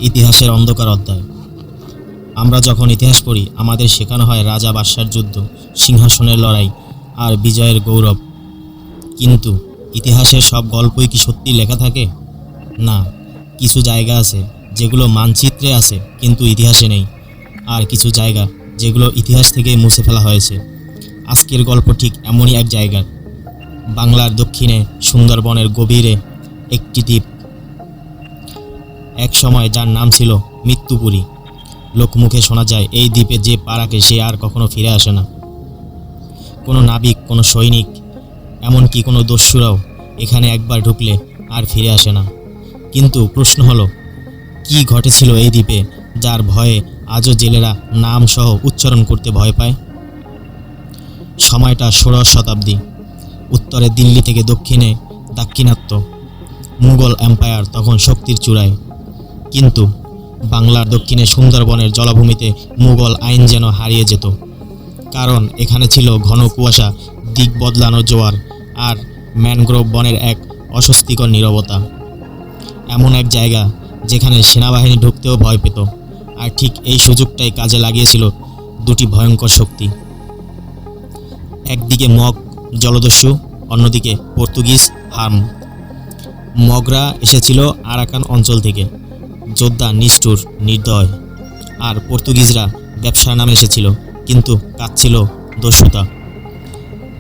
ইতিহাসের অন্ধকার অধ্যায়। আমরা যখন ইতিহাস পড়ি আমাদের শেখানো হয় রাজা বাদশার যুদ্ধ, সিংহাসনের লড়াই আর বিজয়ের গৌরব। কিন্তু ইতিহাসের সব গল্পই কি সত্যি লেখা থাকে? না, কিছু জায়গা আছে যেগুলো মানচিত্রে আছে কিন্তু ইতিহাসে নেই, আর কিছু জায়গা যেগুলো ইতিহাস থেকেই মুছে ফেলা হয়েছে। আজকের গল্প ঠিক এমনই এক জায়গার। বাংলার দক্ষিণে সুন্দরবনের গভীরে একটি দ্বীপ, এক সময় যার নাম ছিল মৃত্যুপুরী। লোকমুখে শোনা যায় এই দ্বীপে যে পা রাখে সে আর কখনো ফিরে আসে না। কোনো নাবিক, কোনো সৈনিক, এমনকি কোনো দস্যুরাও এখানে একবার ঢুকলে আর ফিরে আসে না। কিন্তু প্রশ্ন হলো, কি ঘটেছিল এই দ্বীপে যার ভয়ে আজও জেলেরা নাম সহ উচ্চারণ করতে ভয় পায়? সময়টা 16 শতাব্দী। উত্তরে দিল্লি থেকে দক্ষিণে দাক্ষিণাত্য। মুঘল এম্পায়ার তখন শক্তির চূড়ায়। কিন্তু বাংলার দক্ষিণে সুন্দরবনের জলাভূমিতে মুঘল আইন যেন হারিয়ে যেত। কারণ এখানে ছিল ঘন কুয়াশা, দিক বদলানো জোয়ার আর ম্যানগ্রোভ বনের এক অস্বস্তিকর নীরবতা। এমন এক জায়গা যেখানে সেনাবাহিনী ঢুকতেও ভয় পেত। আর ঠিক এই সুযোগটাই কাজে লাগিয়েছিল দুটি ভয়ঙ্কর শক্তি। একদিকে মগ জলদস্যু, অন্যদিকে পর্তুগিজ হার্ম। মগরা এসেছিল আরাকান অঞ্চল থেকে, যোদ্ধা, নিষ্ঠুর, নির্দয়। আর পর্তুগিজরা ব্যবসার নামে এসেছিল, কিন্তু কাজ ছিল দস্যুতা।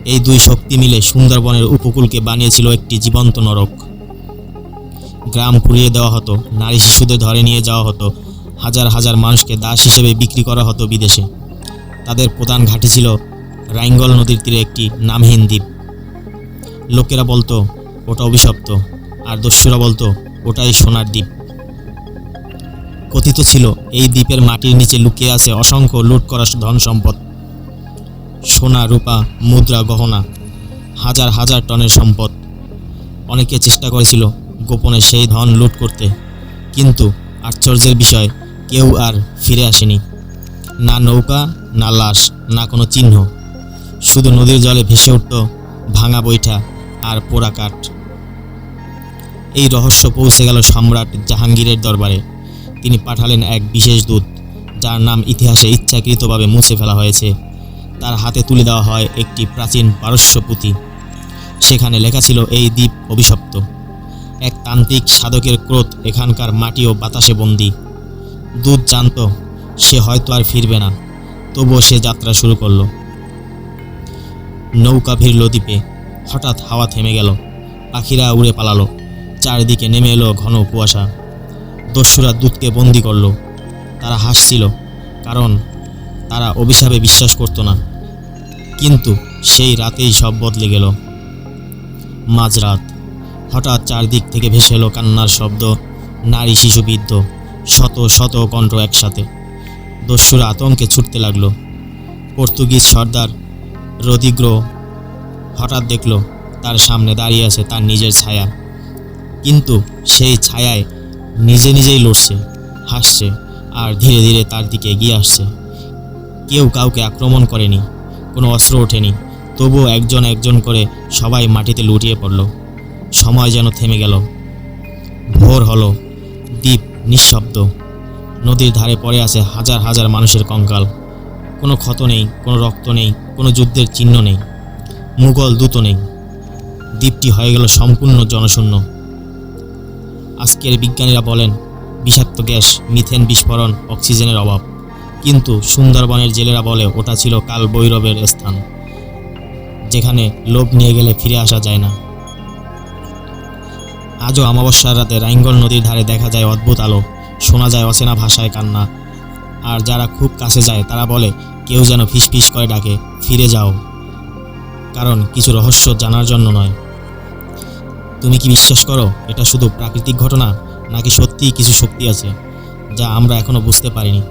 এই দুই শক্তি মিলে সুন্দরবনের উপকূলকে বানিয়েছিল একটি জীবন্ত নরক। গ্রাম পুড়িয়ে দেওয়া হতো, নারী শিশুদের ধরে নিয়ে যাওয়া হতো, হাজার হাজার মানুষকে দাস হিসেবে বিক্রি করা হতো বিদেশে। তাদের প্রধান ঘাঁটি ছিল রাইঙ্গল নদীর তীরে একটি নামহীন দ্বীপ। লোকেরা বলতো ওটা অভিশপ্ত, আর দস্যুরা বলতো ওটাই সোনার দ্বীপ। কথিত ছিল এই দ্বীপের মাটির নিচে লুকিয়ে আছে অসংখ্য লুট করা ধন সম্পদ, সোনা, রূপা, মুদ্রা, গহনা, হাজার হাজার টনের সম্পদ। অনেকে চেষ্টা করেছিল গোপনে সেই ধন লুট করতে, কিন্তু আশ্চর্যের বিষয়, কেউ আর ফিরে আসেনি। না নৌকা, না লাশ, না কোনো চিহ্ন। শুধু নদীর জলে ভেসে উঠত ভাঙা বৈঠা আর পোড়া কাঠ। এই রহস্য পৌঁছে গেল সম্রাট জাহাঙ্গীরের দরবারে। তিনি পাঠালেন এক বিশেষ দূত, যার নাম ইতিহাসে ইচ্ছাকৃতভাবে মুছে ফেলা হয়েছে। তার হাতে তুলে দেওয়া হয় একটি প্রাচীন পারস্য পুঁথি। সেখানে লেখা ছিল এই দ্বীপ অভিশপ্ত। এক তান্ত্রিক সাধকের ক্রোধ এখানকার মাটি ও বাতাসে বন্দী। দূত জানত সে হয়তো আর ফিরবে না, তবুও সে যাত্রা শুরু করলো। নৌকা ভিড়ল দ্বীপে। হঠাৎ হাওয়া থেমে গেল, পাখিরা উড়ে পালালো, চারিদিকে নেমে এলো ঘন কুয়াশা। দস্যুরা দূতকে বন্দি করল। তারা হাসছিল, কারণ তারা অভিশাপে বিশ্বাস করত না। কিন্তু সেই রাতেই সব বদলে গেল। মাঝরাত। হঠাৎ চারদিক থেকে ভেসে এলো কান্নার শব্দ, নারী, শিশু, বৃদ্ধ, শত শত কণ্ঠ একসাথে। দস্যুরা আতঙ্কে ছুটতে লাগলো। পর্তুগিজ সর্দার রদ্রিগো হঠাৎ দেখল তার সামনে দাঁড়িয়ে আছে তার নিজের ছায়া। কিন্তু সেই ছায়ায় নিজে নিজেই লড়ছে, হাসছে আর ধীরে ধীরে তার দিকে এগিয়ে আসছে। কেউ কাউকে আক্রমণ করেনি, কোনো অস্ত্র ওঠেনি, তবুও একজন একজন করে সবাই মাটিতে লুটিয়ে পড়ল। সময় যেন থেমে গেল। ভোর হলো। দ্বীপ নিঃশব্দ। নদীর ধারে পড়ে আছে হাজার হাজার মানুষের কঙ্কাল। কোনো ক্ষত নেই, কোনো রক্ত নেই, কোনো যুদ্ধের চিহ্ন নেই, মুঘল দূত নেই। দ্বীপটি হয়ে গেল সম্পূর্ণ জনশূন্য। আজকের বিজ্ঞানীরা বলেন বিষাক্ত গ্যাস, মিথেন বিস্ফোরণ, অক্সিজেনের অভাব। কিন্তু সুন্দরবনের জেলেরা বলে ওটা ছিল কাল ভৈরবের স্থান, যেখানে লোভ নিয়ে গেলে ফিরে আসা যায় না। আজও অমাবস্যার রাতে রাইঙ্গল নদীর ধারে দেখা যায় অদ্ভুত আলো, শোনা যায় অচেনা ভাষায় কান্না। আর যারা খুব কাছে যায় তারা বলে কেউ যেন ফিসফিস করে ডাকে, ফিরে যাও। কারণ কিছু রহস্য জানার জন্য নয়। তুমি কি বিশ্বাস করো এটা শুধু প্রাকৃতিক ঘটনা, নাকি সত্যিই কিছু শক্তি আছে যা আমরা এখনো বুঝতে পারিনি?